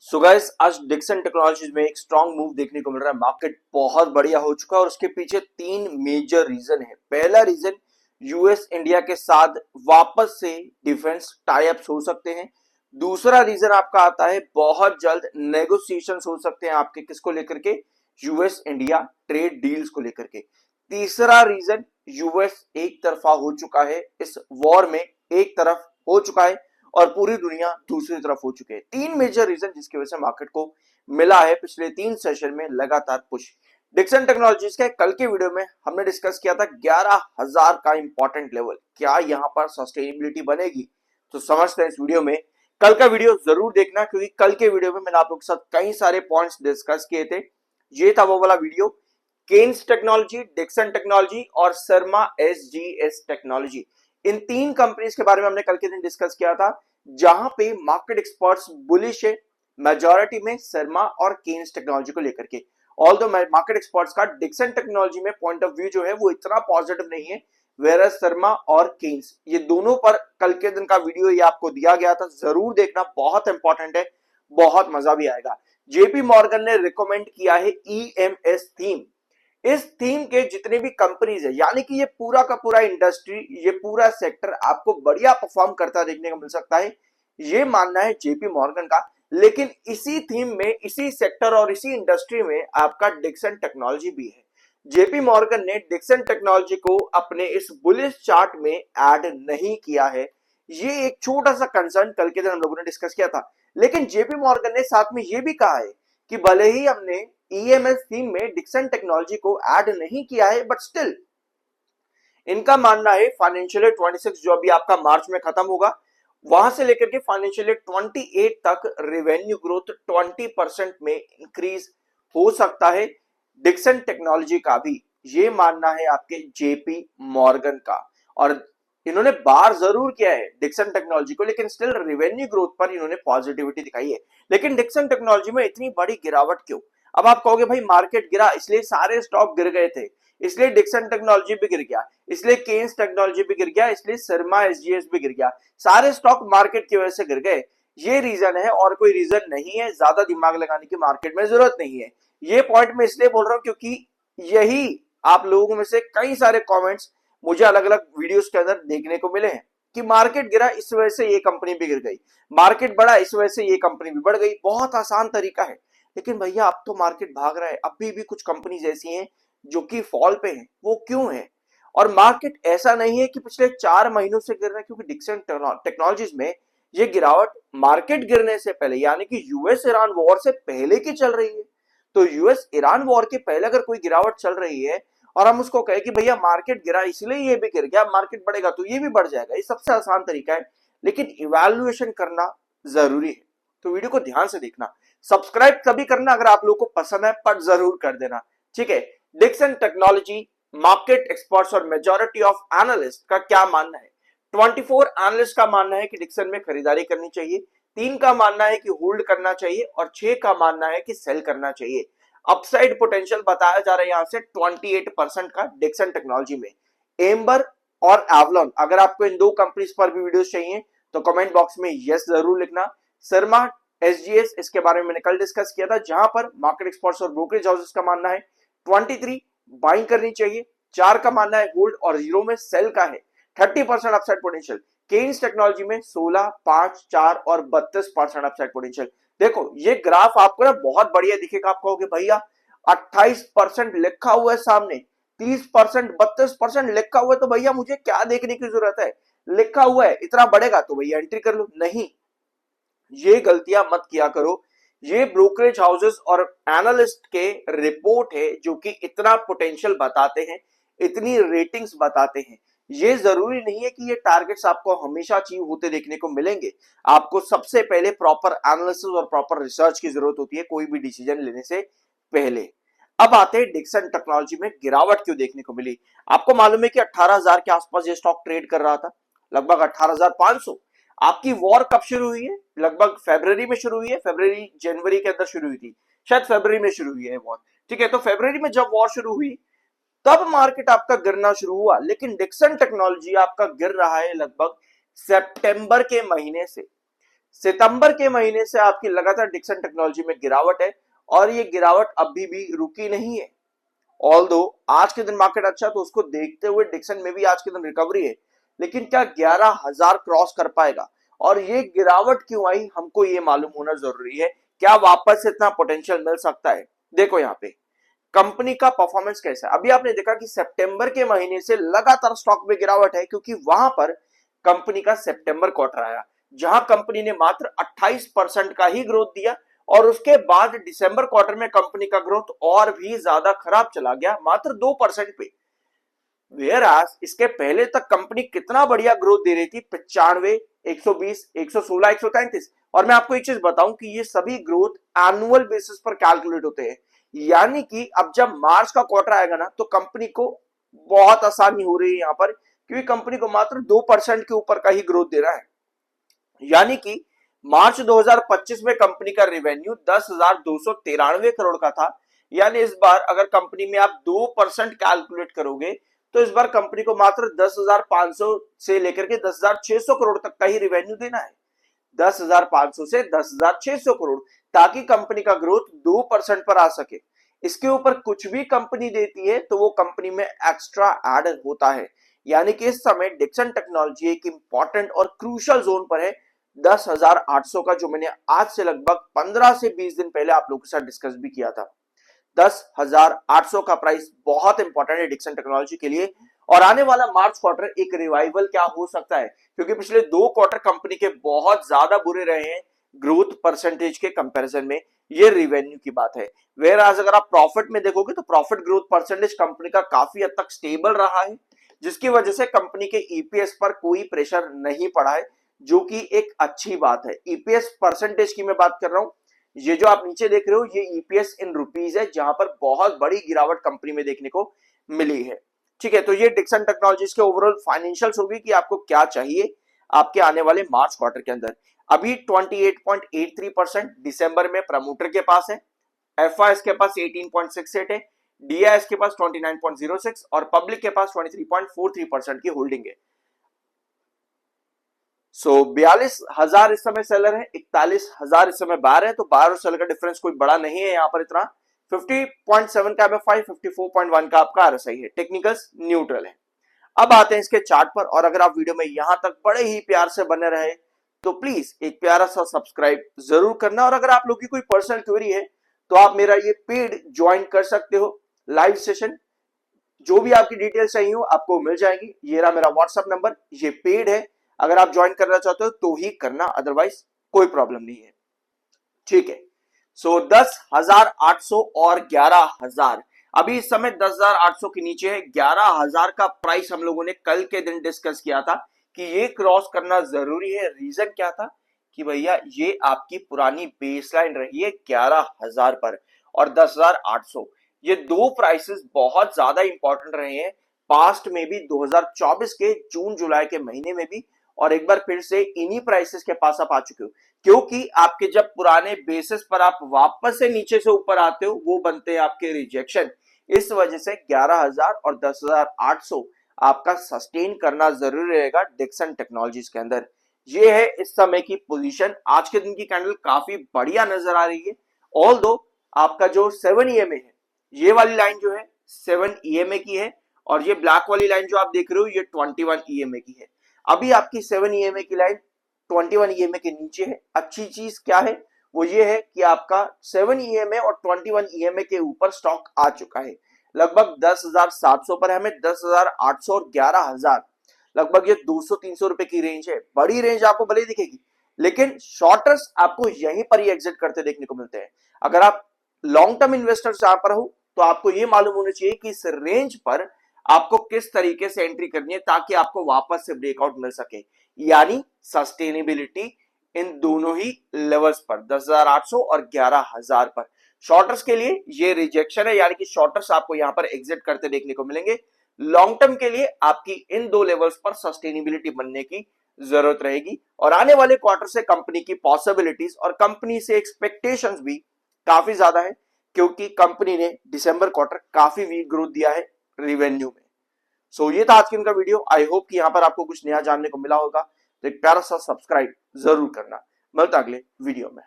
So guys आज Dixon technologies में एक स्ट्रॉन्ग मूव देखने को मिल रहा है। मार्केट बहुत बढ़िया हो चुका है और उसके पीछे तीन मेजर रीजन है। पहला रीजन, यूएस इंडिया के साथ वापस से डिफेंस टाई अप्स हो सकते हैं। दूसरा रीजन आपका आता है बहुत जल्द नेगोशिएशंस हो सकते हैं आपके किसको लेकर के, यूएस इंडिया ट्रेड डील्स को लेकर के। तीसरा रीजन, यूएस एक तरफा हो चुका है, इस वॉर में एक तरफ हो चुका है और पूरी दुनिया दूसरी तरफ हो चुके हैं। तीन मेजर रीजन जिसकी वजह से मार्केट को मिला है पिछले 3 सेशन में लगातार पुश। डिक्सन टेक्नोलॉजीज के कल के वीडियो में हमने डिस्कस किया था 11,000 का इंपॉर्टेंट लेवल, क्या यहां पर सस्टेनेबिलिटी बनेगी? तो समझते हैं इस वीडियो में। कल का वीडियो जरूर देखना क्योंकि कल के वीडियो में मैंने आप लोगों के साथ कई सारे पॉइंट्स डिस्कस किए थे। ये था वो वाला video, Kaynes technology, Dixon technology और शर्मा एसजीएस टेक्नोलॉजी। इन तीन कंपनीज के बारे में हमने कल के दिन डिस्कस किया था, जहां पे मार्केट एक्सपर्ट्स बुलिश है मेजॉरिटी में शर्मा और केन्स टेक्नोलॉजी को लेकर के। ऑल्दो मार्केट एक्सपर्ट्स का डिक्सन टेक्नोलॉजी में पॉइंट ऑफ व्यू जो है वो इतना पॉजिटिव नहीं है, वेरस शर्मा और केन्स ये दोनों पर कल के दिन का वीडियो ये आपको दिया गया था, जरूर देखना, बहुत इंपॉर्टेंट है, बहुत मजा भी आएगा। जेपी मॉर्गन ने रिकमेंड किया है ईएमएस थीम। इस थीम के जितने भी कंपनीज है, यानी कि ये पूरा का पूरा इंडस्ट्री, ये पूरा सेक्टर आपको बढ़िया परफॉर्म करता देखने को मिल सकता है, ये मानना है जेपी मॉर्गन का। लेकिन इसी थीम में, इसी सेक्टर और इसी इंडस्ट्री में आपका डिक्सन टेक्नोलॉजी भी है। जेपी मॉर्गन ने डिक्सन टेक्नोलॉजी को अपने इस बुलिश चार्ट में ऐड नहीं किया है। ये एक छोटा सा कंसर्न कल के दिन हम लोगों ने डिस्कस किया था। लेकिन जेपी मॉर्गन ने साथ में ये भी कहा है कि भले ही हमने ईएमएस थीम में डिक्सन टेक्नोलॉजी को ऐड नहीं किया है, बट स्टिल इनका मानना है फाइनेंशियल ईयर 26 जो अभी आपका मार्च में खत्म होगा, वहां से लेकर के फाइनेंशियल ईयर 28 तक रेवेन्यू ग्रोथ 20% में इंक्रीज हो सकता है डिक्सन टेक्नोलॉजी का भी। ये मानना है आपके जेपी मॉर्गन का, और इन्होंने बार जरूर किया है डिक्सन टेक्नोलॉजी को, लेकिन स्टिल रेवेन्यू ग्रोथ पर इन्होंने पॉजिटिविटी दिखाई है। लेकिन डिक्सन टेक्नोलॉजी में इतनी बड़ी गिरावट क्यों? अब आप कहोगे भाई मार्केट गिरा इसलिए सारे स्टॉक गिर गए थे, इसलिए डिक्सन टेक्नोलॉजी भी गिर गया, इसलिए केन्स टेक्नोलॉजी भी गिर गया, इसलिए शर्मा एसजीएस भी गिर गया, सारे स्टॉक मार्केट की वजह से गिर गए। ये रीजन है और कोई रीजन नहीं है, ज्यादा दिमाग लगाने की मार्केट में जरूरत नहीं है। ये पॉइंट मैं इसलिए बोल रहा हूं क्योंकि यही आप लोगों में से कई सारे कमेंट्स मुझे अलग अलग वीडियोस के अंदर देखने को मिले हैं कि मार्केट गिरा इस वजह से ये कंपनी भी गिर गई, मार्केट बढ़ा इस वजह से ये कंपनी भी बढ़ गई। बहुत आसान तरीका है। लेकिन भैया अब तो मार्केट भाग रहा है, अभी भी कुछ कंपनीज ऐसी हैं जो कि फॉल पे हैं। वो क्यों है? और मार्केट ऐसा नहीं है कि पिछले 4 महीनों से गिर रहा है, क्योंकि डिक्सन टेक्नोलॉजीज में ये गिरावट मार्केट गिरने से पहले, यानी कि यूएस ईरान वॉर से पहले की चल रही है। तो यूएस ईरान वॉर के पहले अगर कोई गिरावट चल रही है और हम उसको कहें कि भैया मार्केट गिरा इसलिए ये भी गिर गया, मार्केट बढ़ेगा तो ये भी बढ़ जाएगा, ये सबसे आसान तरीका है। लेकिन इवैल्यूएशन करना जरूरी है, तो वीडियो को ध्यान से देखना। सब्सक्राइब तभी करना अगर आप लोगों को पसंद है, पर जरूर कर देना, ठीक है। डिक्सन टेक्नोलॉजी, मार्केट एक्सपर्ट्स और मेजॉरिटी ऑफ एनालिस्ट का क्या मानना है? 24 एनालिस्ट का मानना है कि डिक्सन में खरीदारी करनी चाहिए, 3 का मानना है कि होल्ड करना चाहिए और 6 का मानना है कि सेल करना चाहिए। अपसाइड पोटेंशियल बताया जा रहा है यहां से 28% का डिक्सन टेक्नोलॉजी में। एम्बर और एवलॉन, अगर आपको इन दो कंपनीज पर भी वीडियोस चाहिए तो कमेंट बॉक्स में यस जरूर लिखना। शर्मा एसजीएस, इसके बारे में मैंने कल डिस्कस किया था, जहां पर मार्केट एक्सपर्ट्स और ब्रोकरेज हाउसेस का मानना है 23 बाइंग करनी चाहिए, 4 का मानना है होल्ड और 0 में सेल का है 30% अपसाइड पोटेंशियल। केन्स टेक्नोलॉजी में 16, 5, 4 और 32% अपसाइड पोटेंशियल। देखो ये ग्राफ आपको ना बहुत बढ़िया दिखेगा, आप कहोगे भैया 28% लिखा हुआ है सामने, 30%, 32% लिखा हुआ है, तो भैया मुझे क्या देखने की जरूरत है? लिखा हुआ है इतना बढ़ेगा तो भैया एंट्री कर लो। नहीं, ये गलतियां मत किया करो। ये ब्रोकरेज हाउसेस और एनालिस्ट के रिपोर्ट है जो कि इतना पोटेंशियल बताते हैं, इतनी रेटिंग्स बताते हैं। ये जरूरी नहीं है कि ये टारगेट्स आपको हमेशा अचीव होते देखने को मिलेंगे। आपको सबसे पहले प्रॉपर एनालिसिस और प्रॉपर रिसर्च की जरूरत होती है कोई भी डिसीजन लेने से पहले। अब आते हैं डिक्सन टेक्नोलॉजी में गिरावट क्यों देखने को मिली। आपको मालूम है कि 18,000 के आसपास ये स्टॉक ट्रेड कर रहा था, लगभग 18,500। आपकी वॉर कब शुरू हुई है? लगभग फरवरी में शुरू हुई है, फरवरी जनवरी के अंदर शुरू हुई थी, शायद फरवरी में शुरू हुई है वॉर, ठीक है। तो फरवरी में जब वॉर शुरू हुई तब मार्केट आपका गिरना शुरू हुआ, लेकिन डिक्सन टेक्नोलॉजी आपका गिर रहा है लगभग सितंबर के महीने से। सितंबर के महीने से आपकी लगातार डिक्सन टेक्नोलॉजी में गिरावट है और ये गिरावट अभी भी रुकी नहीं है। ऑल्दो आज के दिन मार्केट अच्छा तो उसको देखते हुए डिक्सन में भी आज के दिन रिकवरी है, लेकिन क्या 11,000 क्रॉस कर पाएगा? और ये गिरावट क्यों आई हमको ये मालूम होना जरूरी है। क्या वापस से इतना पोटेंशियल मिल सकता है? देखो यहाँ पे कंपनी का परफॉर्मेंस कैसा है। अभी आपने देखा कि सितंबर के महीने से लगातार स्टॉक में गिरावट है, क्योंकि वहां पर कंपनी का सितंबर क्वार्टर आया जहां कंपनी ने मात्र 28% का ही ग्रोथ दिया और उसके बाद दिसंबर क्वार्टर में कंपनी का ग्रोथ और भी ज्यादा खराब चला गया, मात्र 2% पे। वेयर आज इसके पहले तक कंपनी कितना बढ़िया ग्रोथ दे रही थी, 95, 120, 116, 133। और मैं आपको एक चीज बताऊं कि ये सभी ग्रोथ एनुअल बेसिस पर कैलकुलेट होते हैं, यानी कि अब जब मार्च का क्वार्टर आएगा ना तो कंपनी को बहुत आसानी हो रही है यहाँ पर, क्योंकि कंपनी को मात्र 2% के ऊपर का ही ग्रोथ दे रहा है। यानी कि मार्च 2025 में कंपनी का रेवेन्यू 10,293 करोड़ का था। यानी इस बार अगर कंपनी में आप 2% कैलकुलेट करोगे तो इस बार कंपनी को मात्र 10,500 से लेकर के 10,600 करोड़ तक का ही रेवेन्यू देना है। 10,500 से 10,600 करोड़, ताकि कंपनी का ग्रोथ 2% पर आ सके। इसके ऊपर कुछ भी कंपनी देती है तो वो कंपनी में एक्स्ट्रा ऐड होता है। यानी कि इस समय डिक्सन टेक्नोलॉजी एक इंपॉर्टेंट और क्रूशियल जोन पर है 10,800 का, जो मैंने आज से लगभग 15 से 20 दिन पहले आप लोगों के साथ डिस्कस भी किया था। 10,800 का प्राइस बहुत इंपॉर्टेंट है डिक्सन टेक्नोलॉजी के लिए। और आने वाला मार्च क्वार्टर एक रिवाइवल क्या हो सकता है, क्योंकि पिछले 2 क्वार्टर कंपनी के बहुत ज्यादा बुरे रहे हैं ग्रोथ परसेंटेज के कंपैरिजन में। ये रेवेन्यू की बात है। वेयर आज अगर आप प्रॉफिट में देखोगे तो प्रॉफिट ग्रोथ परसेंटेज कंपनी का काफी हद तक स्टेबल रहा है, जिसकी वजह से कंपनी के ईपीएस पर कोई प्रेशर नहीं पड़ा है, जो कि एक अच्छी बात है। ईपीएस परसेंटेज की मैं बात कर रहा हूं, ये जो आप नीचे देख रहे हो ये ईपीएस इन रुपीज है, जहां पर बहुत बड़ी गिरावट कंपनी में देखने को मिली है। ठीक है, तो ये डिक्सन टेक्नोलॉजीज के ओवरऑल फाइनेंशियल्स होगी कि आपको क्या चाहिए आपके आने वाले मार्च क्वार्टर के अंदर। अभी 28.83% दिसंबर में प्रमोटर के पास है, एफआईएस के पास 18.68 है, डीआईएस के पास 29.06 और पब्लिक के पास 23.43% की होल्डिंग है। 42,000 इस समय सेलर है, 41,000 इस समय बायर है, तो बायर और सेलर का डिफरेंस कोई बड़ा नहीं है यहाँ पर इतना। 50.7 का एमएफआई, 54.1 का आपका आरएसआई है, टेक्निकल्स न्यूट्रल है। अब आते हैं इसके चार्ट पर, और अगर आप वीडियो में यहां तक बड़े ही प्यार से बने रहे तो प्लीज एक प्यारा सा सब्सक्राइब जरूर करना। और अगर आप लोग की कोई पर्सनल क्वेरी है तो आप मेरा ये पेड ज्वाइन कर सकते हो लाइव सेशन, जो भी आपकी डिटेल चाहिए हो आपको मिल जाएगी। ये रहा मेरा व्हाट्सएप नंबर, ये पेड है, अगर आप ज्वाइन करना चाहते हो तो ही करना, अदरवाइज कोई प्रॉब्लम नहीं है। ठीक है, 10,800 और 11,000, अभी इस समय 10,800 के नीचे है। 11,000 का प्राइस हम लोगों ने कल के दिन डिस्कस किया था कि ये क्रॉस करना जरूरी है। रीजन क्या था कि भैया ये आपकी पुरानी बेसलाइन रही है 11,000 पर, और 10,800, ये दो प्राइसेस बहुत ज्यादा इंपॉर्टेंट रहे हैं पास्ट में भी, 2024 के जून जुलाई के महीने में भी, और एक बार फिर से इन्हीं प्राइसेस के पास आप आ चुके हो। क्योंकि आपके जब पुराने बेसिस पर आप वापस से नीचे से ऊपर आते हो वो बनते हैं आपके रिजेक्शन। इस वजह से 11,000 और 10,800 आपका सस्टेन करना जरूरी रहेगा डिक्सन टेक्नोलॉजीज के अंदर। ये है इस समय की पोजीशन। आज के दिन की कैंडल काफी बढ़िया नजर आ रही है। ऑल दो आपका जो 7 ईएमए है, ये वाली लाइन जो है 7 ईएमए की है, और ये ब्लैक वाली लाइन जो आप देख रहे हो ये 21 ईएमए की है। अभी आपकी 7 ईएमए की लाइन 21 ईएमए के नीचे है। अच्छी चीज क्या है, वो ये है कि आपका 7 ईएमए और 21 ईएमए के ऊपर स्टॉक आ चुका है। लगभग 10,700 पर हमें 10,800 और 11,000, लगभग ये 200-300 रुपए की रेंज है। बड़ी रेंज आपको भले दिखेगी, लेकिन शॉर्टर्स आपको यहीं पर ही एग्जिट करते देखने को मिलते हैं। अगर आप लॉन्ग टर्म इन्वेस्टर्स यहां पर हो तो आपको ये मालूम होना चाहिए कि इस रेंज पर आपको किस तरीके से एंट्री करनी है ताकि आपको वापस से ब्रेकआउट मिल सके, यानी सस्टेनेबिलिटी इन दोनों ही लेवल्स पर 10,800 और 11,000 पर। शॉर्टर्स के लिए ये रिजेक्शन है, यानी कि शॉर्टर्स आपको यहां पर एग्जिट करते देखने को मिलेंगे। लॉन्ग टर्म के लिए आपकी इन दो लेवल्स पर सस्टेनेबिलिटी बनने की जरूरत रहेगी। और आने वाले क्वार्टर से कंपनी की पॉसिबिलिटीज और कंपनी से एक्सपेक्टेशंस भी काफी ज्यादा है, क्योंकि कंपनी ने दिसंबर क्वार्टर काफी वीक ग्रोथ दिया है रिवेन्यू में। सो ये था आज के इनका वीडियो। आई होप कि यहां पर आपको कुछ नया जानने को मिला होगा, तो एक प्यारा सा सब्सक्राइब जरूर करना। मिलता अगले वीडियो में।